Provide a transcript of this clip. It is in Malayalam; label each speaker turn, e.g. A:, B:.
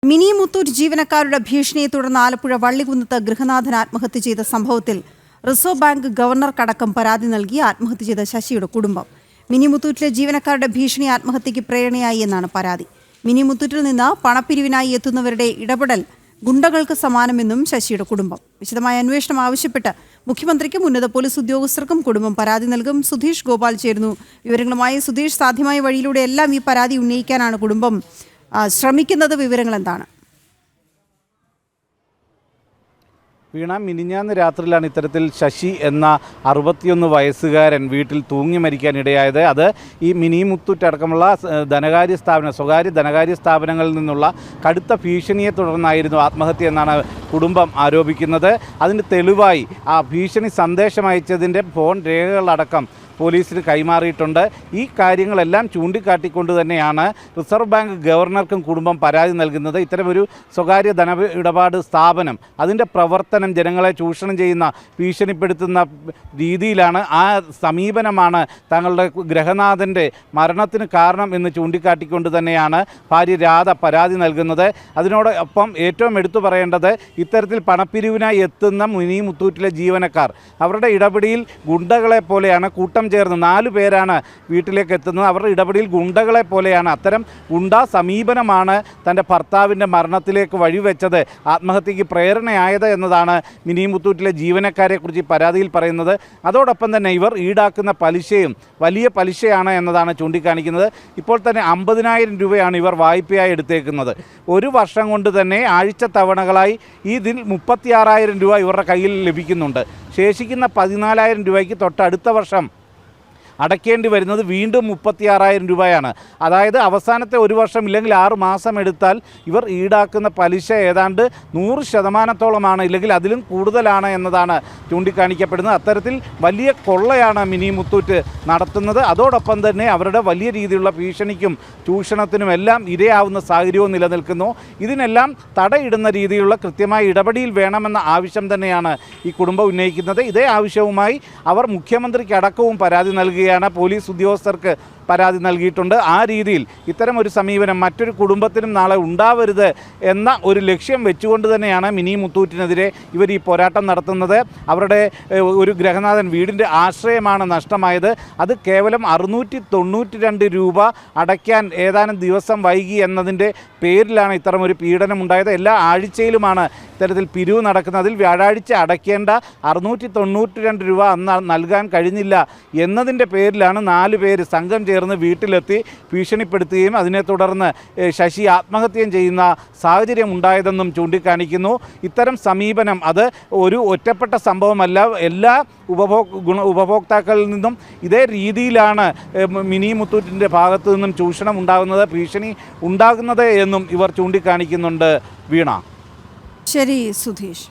A: മിനി മുത്തൂറ്റ് ജീവനക്കാരുടെ ഭീഷണിയെ തുടർന്ന് ആലപ്പുഴ വള്ളികുന്നത്ത് ഗൃഹനാഥൻ ആത്മഹത്യ ചെയ്ത സംഭവത്തിൽ റിസർവ് ബാങ്ക് ഗവർണർക്കടക്കം പരാതി നൽകി ആത്മഹത്യ ചെയ്ത ശശിയുടെ കുടുംബം. മിനി മുത്തൂറ്റിലെ ജീവനക്കാരുടെ ഭീഷണി ആത്മഹത്യയ്ക്ക് പ്രേരണയായി എന്നാണ് പരാതി. മിനി മുത്തൂറ്റിൽ നിന്ന് പണപ്പിരിവിനായി എത്തുന്നവരുടെ ഇടപെടൽ ഗുണ്ടകൾക്ക് സമാനമെന്നും ശശിയുടെ കുടുംബം. വിശദമായ അന്വേഷണം ആവശ്യപ്പെട്ട് മുഖ്യമന്ത്രിക്കും ഉന്നത പോലീസ് ഉദ്യോഗസ്ഥർക്കും കുടുംബം പരാതി നൽകും. സുധീഷ് ഗോപാൽ ചേരുന്നു വിവരങ്ങളുമായി. സുധീഷ്, സാധ്യമായ വഴിയിലൂടെ എല്ലാം ഈ പരാതി ഉന്നയിക്കാനാണ് കുടുംബം ശ്രമിക്കുന്നത്. വിവരങ്ങൾ എന്താണ്?
B: വീണ, മിനിഞ്ഞാന്ന് രാത്രിയിലാണ് ഇത്തരത്തിൽ ശശി എന്ന 61 വയസ്സുകാരൻ വീട്ടിൽ തൂങ്ങി മരിക്കാനിടയായത്. അത് ഈ മിനി മുത്തൂറ്റ് അടക്കമുള്ള സ്വകാര്യ ധനകാര്യ സ്ഥാപനങ്ങളിൽ നിന്നുള്ള കടുത്ത ഭീഷണിയെ തുടർന്നായിരുന്നു ആത്മഹത്യ എന്നാണ് കുടുംബം ആരോപിക്കുന്നത്. അതിന് തെളിവായി ആ ഭീഷണി സന്ദേശം അയച്ചതിൻ്റെ ഫോൺ രേഖകളടക്കം പോലീസിന് കൈമാറിയിട്ടുണ്ട്. ഈ കാര്യങ്ങളെല്ലാം ചൂണ്ടിക്കാട്ടിക്കൊണ്ട് തന്നെയാണ് റിസർവ് ബാങ്ക് ഗവർണർക്കും കുടുംബം പരാതി നൽകുന്നത്. ഇത്തരമൊരു സ്വകാര്യ ധന ഇടപാട് സ്ഥാപനം, അതിൻ്റെ പ്രവർത്തനം ജനങ്ങളെ ചൂഷണം ചെയ്യുന്ന, ഭീഷണിപ്പെടുത്തുന്ന രീതിയിലാണ്, ആ സമീപനമാണ് തങ്ങളുടെ ഗൃഹനാഥൻ്റെ മരണത്തിന് കാരണം എന്ന് ചൂണ്ടിക്കാട്ടിക്കൊണ്ട് തന്നെയാണ് ഭാര്യ രാധ പരാതി നൽകുന്നത്. അതിനോടൊപ്പം ഏറ്റവും എടുത്തു പറയേണ്ടത്, ഇത്തരത്തിൽ പണപ്പിരിവിനായി എത്തുന്ന മിനി മുത്തൂറ്റിലെ ജീവനക്കാർ അവരുടെ ഇടപെടിയിൽ ഗുണ്ടകളെ പോലെയാണ്, കൂട്ടം ചേർന്ന് 4 പേരാണ് വീട്ടിലേക്ക് എത്തുന്നത്. അവരുടെ ഇടപെടലിൽ ഗുണ്ടകളെ പോലെയാണ്. അത്തരം ഗുണ്ടാ സമീപനമാണ് തൻ്റെ ഭർത്താവിൻ്റെ മരണത്തിലേക്ക് വഴിവെച്ചത്, ആത്മഹത്യയ്ക്ക് പ്രേരണയായത് എന്നതാണ് മിനി മുത്തൂറ്റിലെ ജീവനക്കാരെക്കുറിച്ച് ഈ പരാതിയിൽ പറയുന്നത്. അതോടൊപ്പം തന്നെ ഇവർ ഈടാക്കുന്ന പലിശയും വലിയ പലിശയാണ് എന്നതാണ് ചൂണ്ടിക്കാണിക്കുന്നത്. ഇപ്പോൾ തന്നെ 50,000 രൂപയാണ് ഇവർ വായ്പയായി എടുത്തേക്കുന്നത്. ഒരു വർഷം കൊണ്ട് തന്നെ ആഴ്ച തവണകളായി ഇതിൽ 36,000 രൂപ ഇവരുടെ കയ്യിൽ ലഭിക്കുന്നുണ്ട്. ശേഷിക്കുന്ന 14,000 രൂപയ്ക്ക് തൊട്ടടുത്ത വർഷം അടയ്ക്കേണ്ടി വരുന്നത് വീണ്ടും 36,000 രൂപയാണ്. അതായത് അവസാനത്തെ ഒരു വർഷം ഇല്ലെങ്കിൽ 6 മാസം എടുത്താൽ ഇവർ ഈടാക്കുന്ന പലിശ ഏതാണ്ട് 100% ഇല്ലെങ്കിൽ അതിലും കൂടുതലാണ് എന്നതാണ് ചൂണ്ടിക്കാണിക്കപ്പെടുന്നത്. അത്തരത്തിൽ വലിയ കൊള്ളയാണ് മിനി മുത്തൂറ്റ് നടത്തുന്നത്. അതോടൊപ്പം തന്നെ അവരുടെ വലിയ രീതിയിലുള്ള ഭീഷണിക്കും ചൂഷണത്തിനും എല്ലാം ഇരയാവുന്ന സാഹചര്യവും നിലനിൽക്കുന്നു. ഇതിനെല്ലാം തടയിടുന്ന രീതിയിലുള്ള കൃത്യമായ ഇടപെടൽ വേണമെന്ന ആവശ്യം തന്നെയാണ് ഈ കുടുംബം ഉന്നയിക്കുന്നത്. ഇതേ ആവശ്യവുമായി അവർ മുഖ്യമന്ത്രിക്ക് അടക്കവും പരാതി നൽകുകയാണ്. പോലീസ് ഉദ്യോഗസ്ഥർക്ക് പരാതി നൽകിയിട്ടുണ്ട്. ആ രീതിയിൽ ഇത്തരം ഒരു സമീപനം മറ്റൊരു കുടുംബത്തിനും നാളെ ഉണ്ടാവരുത് എന്ന ഒരു ലക്ഷ്യം വെച്ചുകൊണ്ട് തന്നെയാണ് മിനി മുത്തൂറ്റിനെതിരെ ഇവർ ഈ പോരാട്ടം നടത്തുന്നത്. അവരുടെ ഒരു ഗൃഹനാഥൻ, വീടിൻ്റെ ആശ്രയമാണ് നഷ്ടമായത്. അത് കേവലം 692 രൂപ അടയ്ക്കാൻ ഏതാനും ദിവസം വൈകി എന്നതിൻ്റെ പേരിലാണ് ഇത്തരം ഒരു പീഡനം ഉണ്ടായത്. എല്ലാ ആഴ്ചയിലുമാണ് ഇത്തരത്തിൽ പിരിവ് നടക്കുന്നത്. അതിൽ വ്യാഴാഴ്ച അടയ്ക്കേണ്ട 692 രൂപ അന്ന് നൽകാൻ കഴിഞ്ഞില്ല എന്നതിൻ്റെ പേരിലാണ് 4 പേര് സംഘം ചേർന്ന് വീട്ടിലെത്തി ഭീഷണിപ്പെടുത്തുകയും അതിനെ തുടർന്ന് ശശി ആത്മഹത്യം ചെയ്യുന്ന സാഹചര്യം ഉണ്ടായതെന്നും ചൂണ്ടിക്കാണിക്കുന്നു. ഇത്തരം സമീപനം അത് ഒരു ഒറ്റപ്പെട്ട സംഭവമല്ല. എല്ലാ ഉപഭോക്താക്കളിൽ നിന്നും ഇതേ രീതിയിലാണ് മിനി മുത്തൂറ്റിൻ്റെ ഭാഗത്തു നിന്നും ചൂഷണം ഉണ്ടാകുന്നത്, ഭീഷണി ഉണ്ടാകുന്നത് എന്നും ഇവർ ചൂണ്ടിക്കാണിക്കുന്നുണ്ട്. വീണ.
A: ശരി സുധീഷ്.